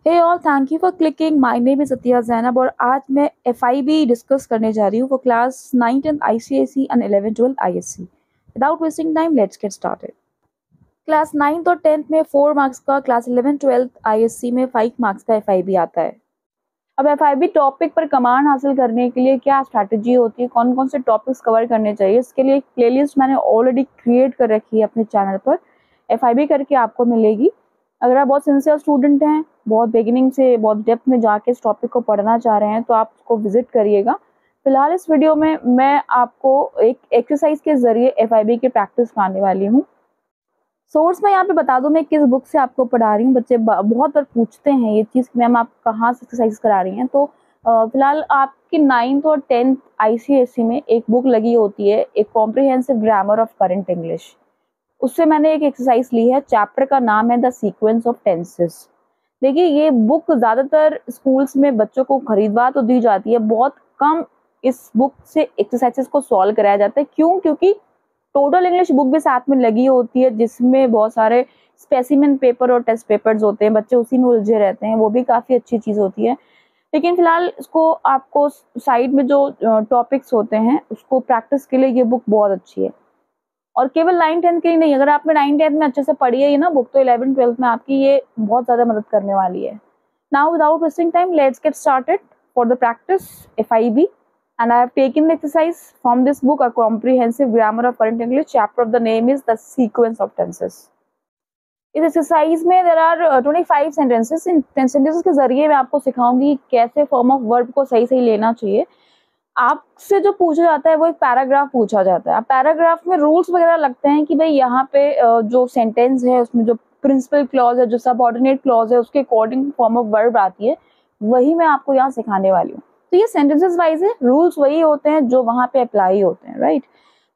Hey all, thank you for clicking. My name is Atiya Zainab और आज मैं एफआईबी डिस्कस करने जा रही हूँ for class 9 10 ICSE and 11 12 ISC. Without wasting time let's get started. Class 9th और 10th में 4 मार्क्स का, क्लास 11 12 आईएससी में 5 मार्क्स का एफआईबी आता है। अब एफआईबी टॉपिक पर कमांड हासिल करने के लिए क्या स्ट्रैटेजी होती है, कौन कौन से टॉपिक्स कवर करने चाहिए, इसके लिए एक प्लेलिस्ट मैंने ऑलरेडी क्रिएट कर रखी है अपने चैनल पर। एफआईबी करके आपको मिलेगी। अगर आप बहुत सिंसियर स्टूडेंट हैं, बहुत बिगिनिंग से बहुत डेप्थ में जाके इस टॉपिक को पढ़ना चाह रहे हैं, तो आप उसको विजिट करिएगा। फिलहाल इस वीडियो में मैं आपको एक एक्सरसाइज के जरिए एफआईबी की प्रैक्टिस कराने वाली हूँ। सोर्स मैं यहाँ पे बता दूं मैं किस बुक से आपको पढ़ा रही हूँ। बच्चे बहुत बार पूछते हैं ये चीज़ कि मैम आप कहाँ से एक्सरसाइज करा रही हैं। तो फिलहाल आपकी 9th और 10th आईसीएसई में एक बुक लगी होती है, एक comprehensive grammar of current English. उससे मैंने एक एक्सरसाइज ली है, चैप्टर का नाम है द सीक्वेंस ऑफ टेंसेस। देखिए ये बुक ज़्यादातर स्कूल्स में बच्चों को खरीदवा तो दी जाती है, बहुत कम इस बुक से एक्सरसाइजेस को सॉल्व कराया जाता है। क्यों? क्योंकि टोटल इंग्लिश बुक भी साथ में लगी होती है, जिसमें बहुत सारे स्पेसिमेन पेपर और टेस्ट पेपर्स होते हैं, बच्चे उसी में उलझे रहते हैं। वो भी काफ़ी अच्छी चीज़ होती है। लेकिन फिलहाल इसको आपको साइड में जो टॉपिक्स होते हैं उसको प्रैक्टिस के लिए ये बुक बहुत अच्छी है। और केवल 9 10 के ही नहीं, अगर आपने 9 10 में अच्छे से पढ़ी है ये ना बुक, तो 11 12 में आपकी ये बहुत ज़्यादा मदद करने वाली है। Now without wasting time let's get started for the practice FIB, and I have taken the exercise from this book, A Comprehensive Grammar of Current English. Chapter of the name is The Sequence of Tenses. इस exercise में there are 25 sentences. इन sentences के जरिए मैं आपको सिखाऊंगी कैसे form of verb को सही सही लेना चाहिए। आपसे जो पूछा जाता है वो एक पैराग्राफ पूछा जाता है। अब पैराग्राफ में रूल्स वगैरह लगते हैं कि भाई यहाँ पे जो सेंटेंस है उसमें जो प्रिंसिपल क्लॉज है, जो सबऑर्डिनेट क्लॉज है, उसके अकॉर्डिंग फॉर्म ऑफ वर्ब आती है, वही मैं आपको यहाँ सिखाने वाली हूँ। तो ये सेंटेंसेस वाइज है, रूल्स वही होते हैं जो वहाँ पे अप्लाई होते हैं, राइट।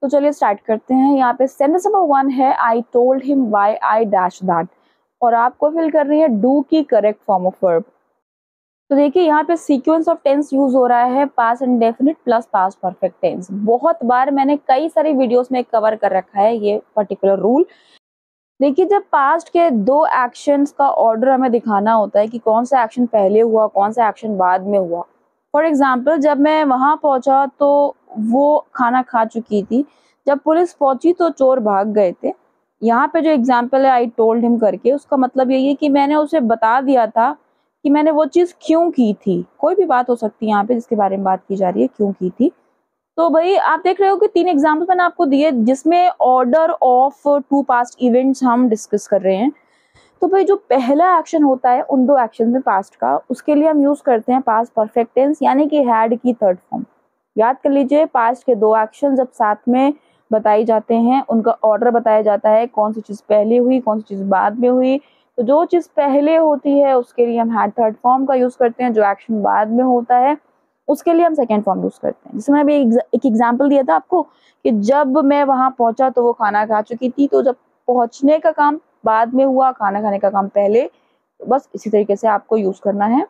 तो चलिए स्टार्ट करते हैं। यहाँ पे सेंटेंस नंबर 1 है, I told him why I dash that, और आपको फिल करनी है डू की करेक्ट फॉर्म ऑफ वर्ब। तो देखिए यहाँ पे सीक्वेंस ऑफ टेंस यूज हो रहा है, past indefinite plus past perfect tense. बहुत बार मैंने कई सारी वीडियोस में कवर कर रखा है ये पर्टिकुलर रूल। देखिए जब पास्ट के दो एक्शंस का ऑर्डर हमें दिखाना होता है कि कौन सा एक्शन पहले हुआ, कौन सा एक्शन बाद में हुआ। फॉर एग्जाम्पल जब मैं वहां पहुंचा तो वो खाना खा चुकी थी, जब पुलिस पहुंची तो चोर भाग गए थे। यहाँ पे जो एग्जाम्पल है आई टोल्ड हिम करके, उसका मतलब यही है कि मैंने उसे बता दिया था कि मैंने वो चीज़ क्यों की थी। कोई भी बात हो सकती है यहाँ पे जिसके बारे में बात की जा रही है, क्यों की थी। तो भाई आप देख रहे हो कि 3 एग्जाम्पल मैंने आपको दिए जिसमें ऑर्डर ऑफ 2 पास्ट इवेंट्स हम डिस्कस कर रहे हैं। तो भाई जो पहला एक्शन होता है उन दो एक्शन में पास्ट का, उसके लिए हम यूज करते हैं पास्ट परफेक्ट टेंस, यानी कि हैड की थर्ड फॉर्म। याद कर लीजिए, पास्ट के दो एक्शन जब साथ में बताई जाते हैं, उनका ऑर्डर बताया जाता है, कौन सी चीज पहले हुई, कौन सी चीज बाद में हुई। तो जो चीज पहले होती है उसके लिए हम हैड थर्ड फॉर्म का यूज करते हैं, जो एक्शन बाद में होता है उसके लिए हम सेकेंड फॉर्म यूज करते हैं। जैसे मैंने अभी एक एग्जाम्पल दिया था आपको कि जब मैं वहां पहुंचा तो वो खाना खा चुकी थी। तो जब पहुंचने का काम बाद में हुआ, खाना खाने का काम पहले। तो बस इसी तरीके से आपको यूज करना है।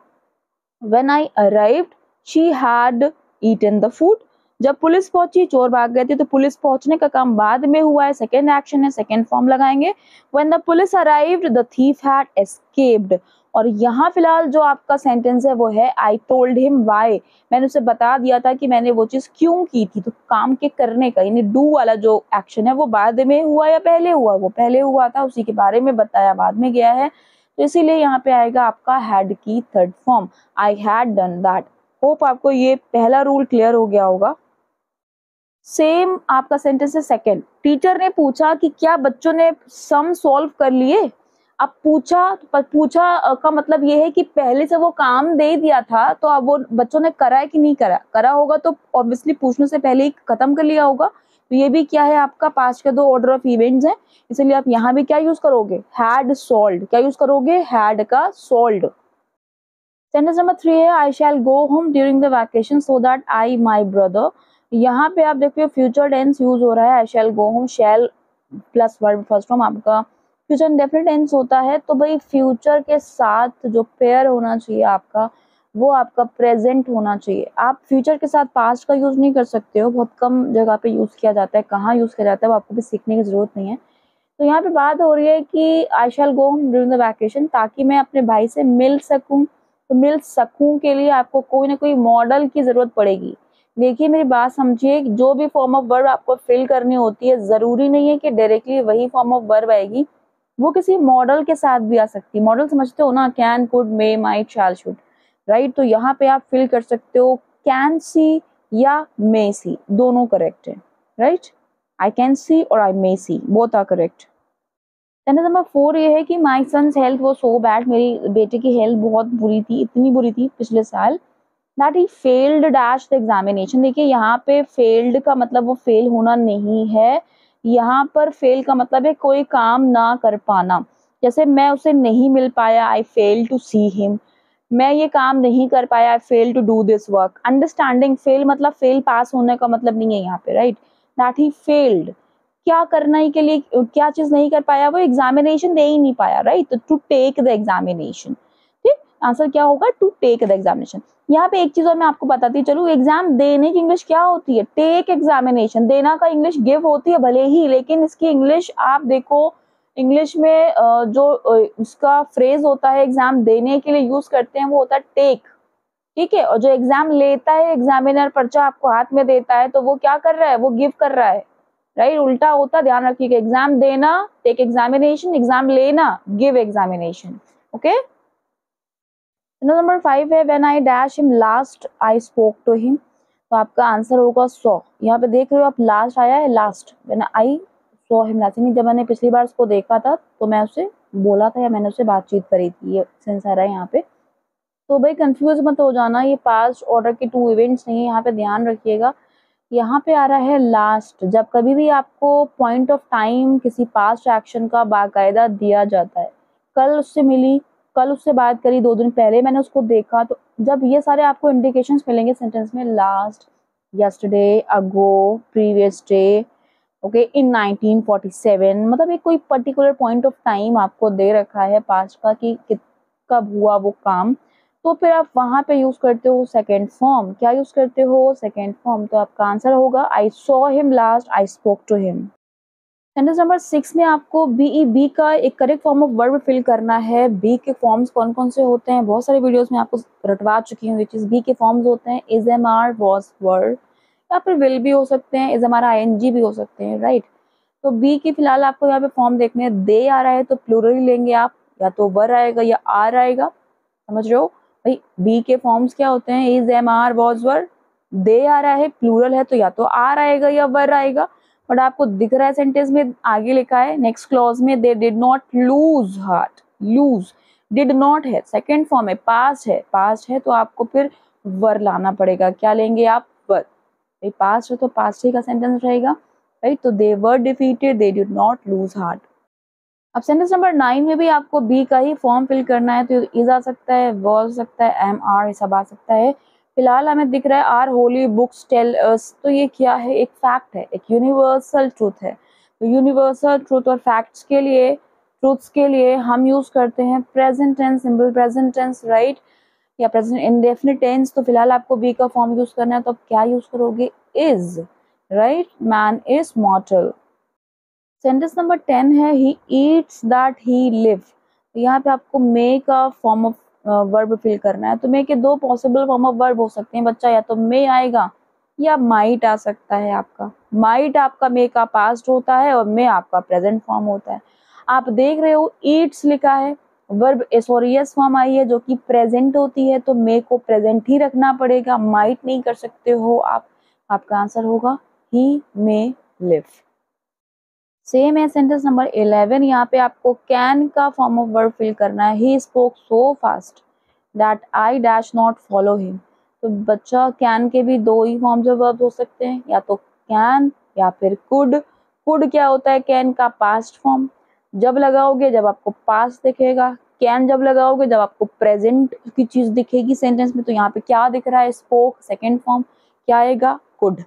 When I arrived, she had eaten the food. जब पुलिस पहुंची चोर भाग गए थे, तो पुलिस पहुंचने का काम बाद में हुआ है, सेकेंड एक्शन है, सेकेंड फॉर्म लगाएंगे। When the police arrived, the thief had escaped. और यहाँ फिलहाल जो आपका सेंटेंस है वो है I told him why. मैंने उसे बता दिया था कि मैंने वो चीज क्यों की थी। तो काम के करने का यानी डू वाला जो एक्शन है वो बाद में हुआ या पहले हुआ? वो पहले हुआ था, उसी के बारे में बताया, बाद में गया है। तो इसीलिए यहाँ पे आएगा आपका हैड की third form, I had done that. Hope आपको ये पहला रूल क्लियर हो गया होगा। सेम आपका सेंटेंस है सेकंड। टीचर ने पूछा कि क्या बच्चों ने सम सॉल्व कर लिए। अब पूछा का मतलब ये है कि पहले से वो काम दे दिया था, तो अब वो बच्चों ने करा है कि नहीं करा। करा होगा तो ऑब्वियसली पूछने से पहले ही खत्म कर लिया होगा। तो ये भी क्या है, आपका पास्ट के दो ऑर्डर ऑफ इवेंट्स हैं, इसलिए आप यहाँ भी क्या यूज करोगे, हैड सॉल्व्ड। क्या यूज करोगे, हैड का सॉल्व्ड। सेंटेंस नंबर 3 है, I shall go home during the vacation so that I my brother. यहाँ पे आप देखिए फ्यूचर टेंस यूज हो रहा है, I shall go home, shall plus verb first form आपका फ्यूचर इंडेफिनिट टेंस होता है। तो भाई फ्यूचर के साथ जो पेयर होना चाहिए आपका, वो आपका प्रेजेंट होना चाहिए। आप फ्यूचर के साथ पास्ट का यूज नहीं कर सकते हो, बहुत कम जगह पे यूज किया जाता है। कहाँ यूज किया जाता है वो आपको भी सीखने की जरूरत नहीं है। तो यहाँ पे बात हो रही है कि I shall go home during the vacation, ताकि मैं अपने भाई से मिल सकूं। तो मिल सकूं के लिए आपको कोई ना कोई मॉडल की जरूरत पड़ेगी। देखिए मेरी बात समझिए, जो भी फॉर्म ऑफ वर्ब आपको फिल करनी होती है, जरूरी नहीं है कि डायरेक्टली वही फॉर्म ऑफ वर्ब आएगी, वो किसी मॉडल के साथ भी आ सकती है। मॉडल समझते हो ना, can, could, may, might, shall, should, right. तो यहाँ पे आप फिल कर सकते हो कैन सी या मे सी, दोनों करेक्ट है, राइट। आई कैन सी और I may see, both are correct. Sentence number 4 ये है कि माई सन्स हेल्थ वो सो बैड, मेरी बेटे की हेल्थ बहुत बुरी थी, इतनी बुरी थी पिछले साल, that he failed dash the examination. देखिए यहाँ पे फेल्ड का मतलब वो फेल होना नहीं है, यहाँ पर फेल का मतलब है कोई काम ना कर पाना। जैसे मैं उसे नहीं मिल पाया, I fail to see him. मैं ये काम नहीं कर पाया, I fail to do this work. Understanding, fail मतलब फेल पास होने का मतलब नहीं है यहाँ पे, राइट। दैट ही फेल्ड, क्या करना ही के लिए, क्या चीज नहीं कर पाया, वो एग्जामिनेशन दे ही नहीं पाया, राइट। तो टू टेक द एग्जामिनेशन, ठीक। आंसर क्या होगा, टू टेक द एग्जामिनेशन। यहाँ पे एक चीज और मैं आपको बताती चलूँ, एग्जाम देने की इंग्लिश क्या होती है, टेक एग्जामिनेशन। देना का इंग्लिश गिव होती है भले ही, लेकिन इसकी इंग्लिश आप देखो, इंग्लिश में जो इसका फ्रेज होता है एग्जाम देने के लिए यूज करते हैं, वो होता है टेक, ठीक है। और जो एग्जाम लेता है, एग्जामिनर पर्चा आपको हाथ में देता है, तो वो क्या कर रहा है, वो गिव कर रहा है, राइट। उल्टा होता, ध्यान रखिएगा, एग्जाम देना टेक एग्जामिनेशन, एग्जाम लेना गिव एग्जामिनेशन, ओके। नंबर 5 है when I dash him last I spoke to him. तो आपका आंसर होगा सॉ। यहाँ पे देख रहे हो आप, लास्ट आया है, last, when I saw him last, जब मैंने पिछली बार उसको देखा था तो मैं उससे बोला था या मैंने उससे बातचीत करी थी, ये सेंस आ रहा है यहाँ पे। तो भाई कंफ्यूज मत हो जाना, ये पास्ट ऑर्डर के 2 इवेंट्स नहीं है, यहाँ पे ध्यान रखिएगा। यहाँ पे आ रहा है लास्ट। जब कभी भी आपको पॉइंट ऑफ टाइम किसी पास्ट एक्शन का बाकायदा दिया जाता है, कल उससे मिली, कल उससे बात करी, 2 दिन पहले मैंने उसको देखा, तो जब ये सारे आपको इंडिकेशंस मिलेंगे सेंटेंस में, लास्ट, यस्टरडे, अगो, प्रीवियस डे, ओके, इन 1947, मतलब एक कोई पर्टिकुलर पॉइंट ऑफ टाइम आपको दे रखा है पास्ट का कि कब हुआ वो काम, तो फिर आप वहां पे यूज करते हो सेकेंड फॉर्म। क्या यूज करते हो, सेकेंड फॉर्म। तो आपका आंसर होगा I saw him last I spoke to him. Sentence number 6 में आपको बी का एक correct form of verb fill करना है। बी के फॉर्म्स कौन कौन से होते हैं, बहुत सारे वीडियोस में आपको रटवा चुकी हूँ, विच इज बी के फॉर्म्स होते हैं इज, एम, आर, वॉज, वर, या फिर विल भी हो सकते हैं, इज, एम, आर, ING भी हो सकते हैं, राइट। तो बी की फिलहाल आपको यहाँ पे फॉर्म देखने हैं, दे आ रहा है तो प्लूरल ही लेंगे आप, या तो वर आएगा या आर आएगा, समझ रहे हो भाई। बी के फॉर्म्स क्या होते हैं, इज, एम, आर, वॉज, वर। दे आ रहा है, प्लूरल है, तो या तो आर आएगा या वर आएगा। बट आपको दिख रहा है सेंटेंस में आगे लिखा है नेक्स्ट क्लॉज में, they did not lose heart, lose, did not है, सेकेंड फॉर्म है, पास्ट है, पास्ट है, तो आपको फिर वर लाना पड़ेगा। क्या लेंगे आप, वर। भाई पास्ट है तो पास्ट ही का सेंटेंस रहेगा, राइट। तो they were defeated, they did not lose heart. अब सेंटेंस नंबर 9 में भी आपको बी का ही फॉर्म फिल करना है, तो इज आ सकता है, वॉज आ सकता है, एम, आर, ये सब आ सकता है। फिलहाल हमें दिख रहा है are holy books tell us, तो ये क्या है, एक फैक्ट है, एक यूनिवर्सल ट्रूथ है। तो यूनिवर्सल ट्रूथ और फैक्ट्स के लिए, ट्रूथ्स के लिए हम यूज करते हैं present tense, simple present tense, right, या प्रेजेंट इंडेफिनिट टेंस। तो फिलहाल आपको बी का फॉर्म यूज करना है, तो आप क्या यूज करोगे, is, right, man is मॉर्टल। Sentence number 10 है he eats that he live. तो यहाँ पे आपको मे का फॉर्म ऑफ वर्ब फिल करना है। तो मे के 2 पॉसिबल फॉर्म ऑफ वर्ब हो सकते हैं बच्चा, या तो मे आएगा या माइट आ सकता है आपका। माइट आपका मे का पास्ट होता है और मे आपका प्रेजेंट फॉर्म होता है। आप देख रहे हो ईट्स लिखा है, वर्ब एसोरियस फॉर्म आई है जो कि प्रेजेंट होती है, तो मे को प्रेजेंट ही रखना पड़ेगा, माइट नहीं कर सकते हो आप। आपका आंसर होगा ही मे लिव। सेम है सेंटेंस नंबर 11, यहाँ पे आपको कैन का फॉर्म ऑफ वर्ब फिल करना है। He spoke so fast that I dash not follow him. तो बच्चा कैन के भी 2 ही फॉर्म्स ऑफ वर्ब हो सकते हैं, या तो कैन या फिर कुड। कुड क्या होता है, कैन का पास्ट फॉर्म। जब लगाओगे जब आपको पास्ट दिखेगा, कैन जब लगाओगे जब आपको प्रेजेंट की चीज दिखेगी सेंटेंस में। तो यहाँ पे क्या दिख रहा है, स्पोक, सेकेंड फॉर्म, क्या आएगा, कुड।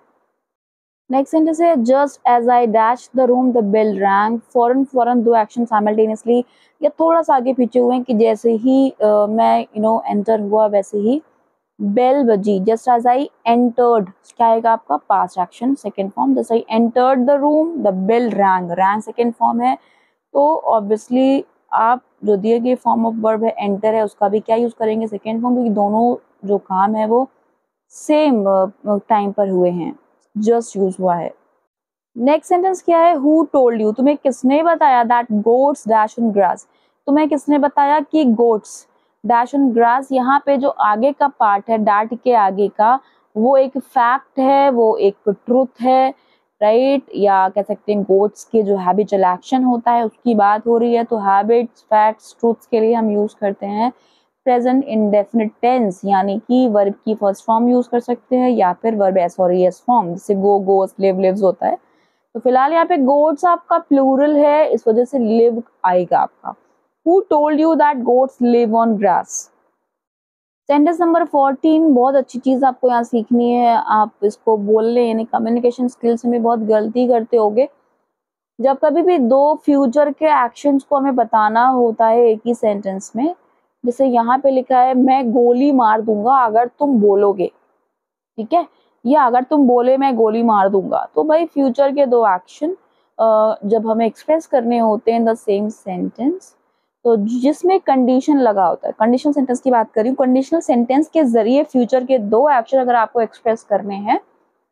नेक्स्ट सेंटेंस है just as I dash the room the bell rang. फॉरन फॉरन 2 एक्शन साइमल्टेनियसली, या थोड़ा सा आगे पीछे हुए हैं कि जैसे ही मैं एंटर हुआ वैसे ही बेल बजी। जस्ट एज आई एंटर्ड, क्या आएगा आपका, past action, second form. Just I entered the room the bell rang, rang second form है, तो ऑब्वियसली आप जो दिए गए फॉर्म ऑफ वर्ब है एंटर है उसका भी क्या यूज करेंगे, सेकेंड फॉर्म, क्योंकि दोनों जो काम है वो सेम टाइम पर हुए हैं, जस्ट यूज हुआ है। नेक्स्ट सेंटेंस क्या है, हु टोल्ड यू, तुम्हें किसने बताया that goats dash on grass, तुम्हें किसने बताया कि गोट्स डैश ऑन ग्रास, यहाँ पे जो आगे का पार्ट है डैट के आगे का वो एक फैक्ट है, वो एक ट्रुथ है, राइट, या कह सकते हैं गोट्स के जो हैबिचुअल एक्शन होता है उसकी बात हो रही है। तो हैबिट्स, फैक्ट्स, ट्रुथ्स के लिए हम यूज करते हैं प्रेजेंट इंडेफिनिट टेंस, यानी कि वर्ब की फर्स्ट फॉर्म यूज कर सकते हैं या फिर वर्ब एस और एस फॉर्म, जैसे गो, गोस, लिव, लिव्स होता है। तो फिलहाल यहाँ पे गोट्स आपका प्लूरल है, इस वजह से लिव आएगा आपका। Who told you that goats live on grass? Sentence number 14, बहुत अच्छी चीज आपको यहाँ सीखनी है, आप इसको बोलने यानी कम्युनिकेशन स्किल्स में बहुत गलती करते होगे। जब कभी भी दो फ्यूचर के एक्शंस को हमें बताना होता है एक ही सेंटेंस में, जैसे यहाँ पे लिखा है मैं गोली मार दूंगा अगर तुम बोलोगे, ठीक है, या अगर तुम बोले मैं गोली मार दूंगा, तो भाई फ्यूचर के दो एक्शन जब हमें एक्सप्रेस करने होते हैं इन द सेम सेंटेंस, तो जिसमें कंडीशन लगा होता है, कंडीशनल सेंटेंस की बात कर रही हूँ, कंडीशनल सेंटेंस के जरिए फ्यूचर के दो एक्शन अगर आपको एक्सप्रेस करने हैं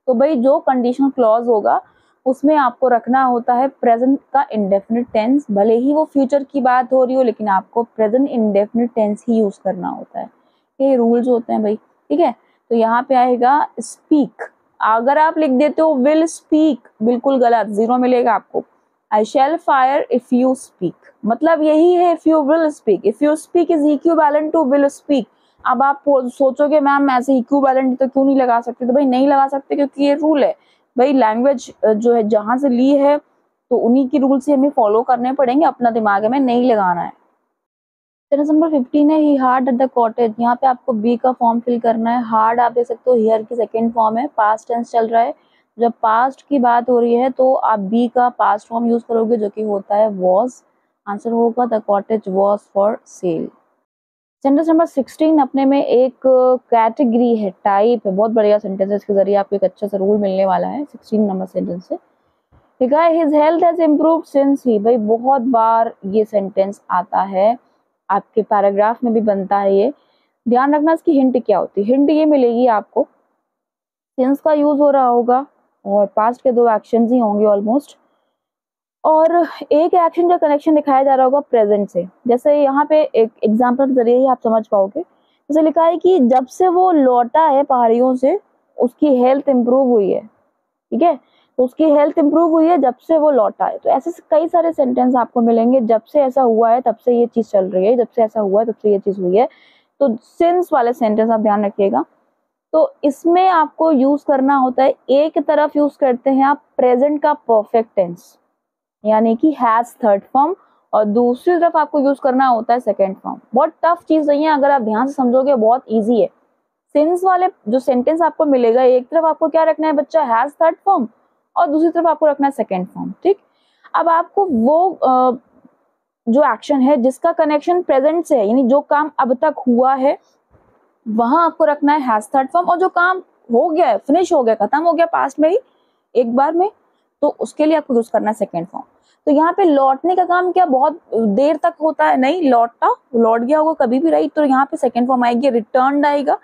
तो भाई जो कंडीशनल क्लॉज होगा उसमें आपको रखना होता है प्रेजेंट का इंडेफिनिट टेंस, भले ही वो फ्यूचर की बात हो रही हो लेकिन आपको प्रेजेंट इंडेफिनिट टेंस ही यूज करना होता है। ये रूल्स होते हैं भाई, ठीक है। तो यहाँ पे आएगा स्पीक, अगर आप लिख देते हो विल स्पीक, बिल्कुल गलत, 0 मिलेगा आपको। I shall fire if you speak, मतलब यही है if you will speak, if you speak is equivalent to will speak. अब आप सोचोगे मैम ऐसे इक्विवेलेंट तो क्यों नहीं लगा सकते, तो भाई नहीं लगा सकते क्योंकि ये रूल है भाई, लैंग्वेज जो है जहां से ली है तो उन्हीं की रूल से हमें फॉलो करने पड़ेंगे, अपना दिमाग में नहीं लगाना है। सेंटेंस नंबर 15 है ही हार्ड एट द कॉटेज, यहाँ पे आपको बी का फॉर्म फिल करना है। हार्ड आप देख सकते हो हियर की सेकंड फॉर्म है, पास्ट टेंस चल रहा है, जब पास्ट की बात हो रही है तो आप बी का पास्ट फॉर्म यूज करोगे जो कि होता है वॉज, आंसर होगा the cottage was for sale. Sentence number 16 अपने में एक कैटेगरी है, टाइप है, बहुत बढ़िया सेंटेंस है, इसके जरिए आपको एक अच्छा सा रूल मिलने वाला है। 16 नंबर सेंटेंस से लिखा है his health has improved since he, भाई बहुत बार ये सेंटेंस आता है, आपके पैराग्राफ में भी बनता है ये, ध्यान रखना इसकी हिंट क्या होती है। हिंट ये मिलेगी आपको, सिंस का यूज हो रहा होगा और पास्ट के दो एक्शंस ही होंगे ऑलमोस्ट, और एक एक्शन का कनेक्शन दिखाया जा रहा होगा प्रेजेंट से। जैसे यहाँ पे एक एग्जांपल के जरिए ही आप समझ पाओगे, जैसे लिखा है कि जब से वो लौटा है पहाड़ियों से उसकी हेल्थ इंप्रूव हुई है, ठीक है, तो उसकी हेल्थ इंप्रूव हुई है जब से वो लौटा है। तो ऐसे कई सारे सेंटेंस आपको मिलेंगे, जब से ऐसा हुआ है तब से ये चीज चल रही है, जब से ऐसा हुआ है तब से ये चीज हुई है, तो सिंस वाले सेंटेंस आप ध्यान रखिएगा। तो इसमें आपको यूज करना होता है, एक तरफ यूज करते हैं आप प्रेजेंट का परफेक्ट टेंस यानी कि हैज थर्ड फॉर्म, और दूसरी तरफ आपको यूज करना होता है सेकेंड फॉर्म। बहुत टफ चीज नहीं है, अगर आप ध्यान से समझोगे बहुत इजी है। सिंस वाले जो सेंटेंस आपको मिलेगा, एक तरफ आपको क्या रखना है बच्चा, हैज थर्ड फॉर्म, और दूसरी तरफ आपको रखना है सेकेंड फॉर्म, ठीक। अब आपको वो जो एक्शन है जिसका कनेक्शन प्रेजेंट से है, यानी जो काम अब तक हुआ है वहां आपको रखना है हैज थर्ड फॉर्म, और जो काम हो गया है, फिनिश हो गया, खत्म हो गया पास्ट में ही एक बार में, तो उसके लिए आपको यूज करना है सेकेंड फॉर्म। तो यहाँ पे लौटने का काम क्या बहुत देर तक होता है, नहीं, लौट गया होगा कभी भी, राइट, तो यहाँ पे सेकेंड फॉर्म आएगी, रिटर्न आएगा।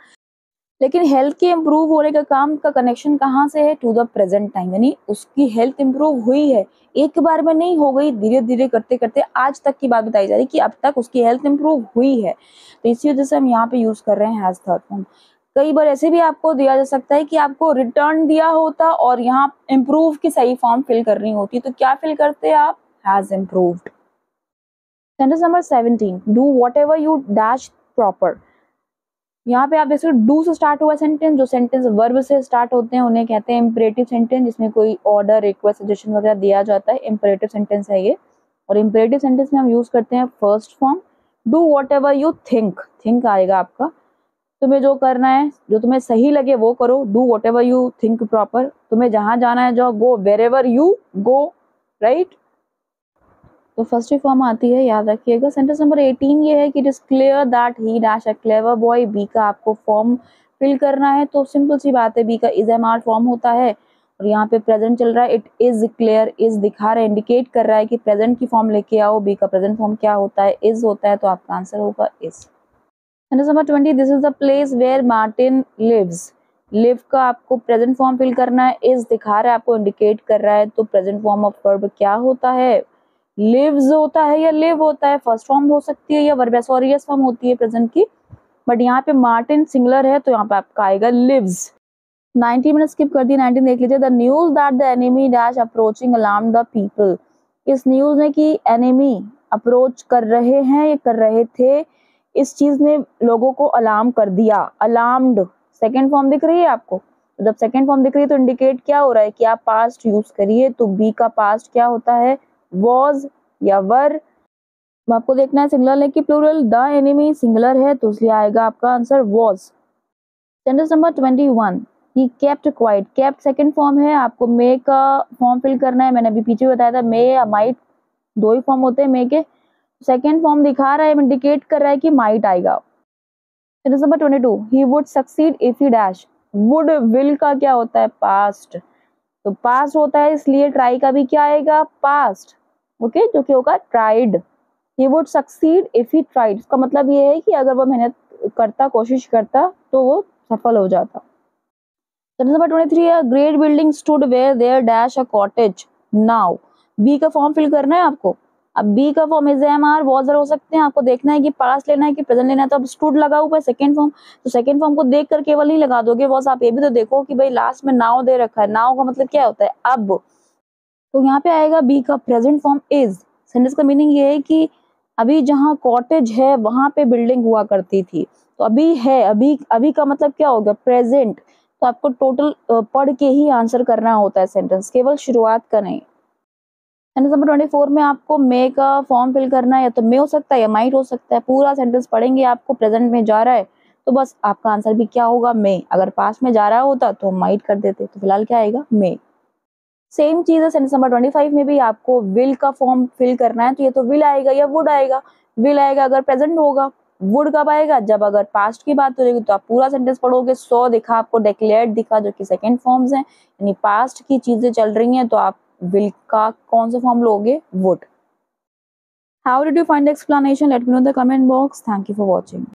लेकिन हेल्थ के इम्प्रूव होने का काम का कनेक्शन कहाँ से है, टू द प्रेजेंट टाइम, यानी उसकी हेल्थ इम्प्रूव हुई है, एक बार में नहीं हो गई, धीरे धीरे करते करते आज तक की बात बताई जा रही कि अब तक उसकी हेल्थ इम्प्रूव हुई है, तो इसी वजह से हम यहाँ पे यूज कर रहे हैं हैज थर्ड फॉर्म। कई बार ऐसे भी आपको दिया जा सकता है कि आपको रिटर्न दिया होता और यहाँ इम्प्रूव की सही फॉर्म फिल करनी होती, तो क्या फिल करते हैं आप, has improved. Sentence number 17, do whatever you dash proper, यहाँ पे आप देख सकते हो डू से स्टार्ट हुआ सेंटेंस, जो सेंटेंस वर्ब से स्टार्ट होते हैं उन्हें कहते हैं इंपरेटिव सेंटेंस, जिसमें कोई ऑर्डर, रिक्वेस्ट, सजेशन वगैरह दिया जाता है, इंपरेटिव सेंटेंस है ये। और इंपरेटिव सेंटेंस में हम यूज करते हैं first form, do whatever you think, think आएगा आपका, तुम्हें जो करना है, जो तुम्हें सही लगे वो करो, do whatever you think proper, तुम्हें जहां जाना है जाओ, go wherever you go, right. तो फर्स्ट ही फॉर्म आती है, याद रखिएगा। सेंटेंस नंबर 18 ये है कि it is clear that he dash a clever boy, B का आपको फॉर्म फिल करना है, तो सिंपल सी बात है, बी का इज एम आर फॉर्म होता है, और यहाँ पे प्रेजेंट चल रहा है, इट इज क्लियर, इज दिखा रहा है, इंडिकेट कर रहा है कि प्रेजेंट की फॉर्म लेके आओ। बी का प्रेजेंट फॉर्म क्या होता है, इज होता है, तो आपका आंसर होगा is. Sentence number 20, this is the place where Martin lives. Live का आपको प्रेजेंट फॉर्म फिल करना है, इज दिखा रहा है आपको, इंडिकेट कर रहा है, तो प्रेजेंट फॉर्म ऑफ वर्ब क्या होता है, लिव्स होता है या लिव होता है। फर्स्ट फॉर्म हो सकती है या वर्ब एस फॉर्म होती है प्रेजेंट की, बट यहाँ पे मार्टिन सिंगुलर है तो यहाँ पे आपका आएगा लिव्स। 90 मिनट स्किप कर दी, 19 देख लीजिए। The news that the enemy dash approaching alarm the people. इस न्यूज ने कि एनिमी अप्रोच कर रहे हैं या कर रहे थे, इस चीज ने लोगों को अलार्म कर दिया। अलार्म्ड सेकेंड फॉर्म दिख रही है आपको, जब सेकेंड फॉर्म दिख रही है तो इंडिकेट क्या हो रहा है कि आप पास्ट यूज करिए, तो बी का पास्ट क्या होता है, वॉज या वर। आपको देखना है सिंगुलर है कि प्लूरल, द एनिमी सिंगुलर है तो इसलिए आएगा आपका answer was. Sentence number 21, he kept quite. Kept second form है, आपको मे का फॉर्म फिल करना है। मैंने अभी पीछे बताया था मे या माइट दो ही फॉर्म होते हैं मे के, सेकंड फॉर्म दिखा रहा है, इंडिकेट कर रहा है कि माइट आएगा। Sentence number 22, he would succeed if he dash. Would will का क्या होता है, पास्ट, तो पास्ट होता है इसलिए ट्राई का भी क्या आएगा, पास्ट, ओके, जो कि होगा tried. He would succeed if he tried, इसका मतलब ये है कि अगर वो मेहनत करता, कोशिश करता, तो वो सफल हो जाता। Sentence number 23, a great building stood where there dash a cottage now. B का फॉर्म फिल करना है आपको। अब बी का form is am are was हो सकते हैं, आपको देखना है कि पास्ट लेना है कि प्रेजेंट लेना है, तो अब स्टूड लगा हुआ है सेकंड फॉर्म, तो सेकंड फॉर्म को देख कर केवल नहीं लगा दोगे बॉस, आप ये भी तो देखो कि भाई लास्ट में नाउ दे रखा है, नाउ का मतलब क्या होता है अब, तो यहाँ पे आएगा बी का प्रेजेंट फॉर्म इज। सेंटेंस का मीनिंग ये है कि अभी जहाँ कॉटेज है वहां पे बिल्डिंग हुआ करती थी, तो अभी है, अभी अभी का मतलब क्या होगा, प्रेजेंट, तो आपको टोटल पढ़ के ही आंसर करना होता है सेंटेंस, केवल शुरुआत का नहीं। सेंटेंस नंबर 24 में आपको मे का फॉर्म फिल करना है, या तो मे हो सकता है या माइट हो सकता है। पूरा सेंटेंस पढ़ेंगे, आपको प्रेजेंट में जा रहा है तो बस आपका आंसर भी क्या होगा, मे। अगर पास्ट में जा रहा होता तो माइट कर देते, तो फिलहाल क्या आएगा, मे। सेम चीज है सेंटेंस नंबर 25 में भी, आपको विल का फॉर्म फिल करना है, तो ये तो विल आएगा या वुड आएगा। विल आएगा अगर प्रेजेंट होगा, वुड कब आएगा, जब अगर पास्ट की बात हो जाएगी, तो आप पूरा सेंटेंस पढ़ोगे। सो दिखा आपको, डिक्लेयर्ड दिखा, जो कि सेकंड फॉर्म्स हैं, यानी पास्ट की चीजें चल रही हैं, तो आप विल का कौन सा फॉर्म लोगे, would. How did you find the explanation, let me know in the comment box. Thank you for watching.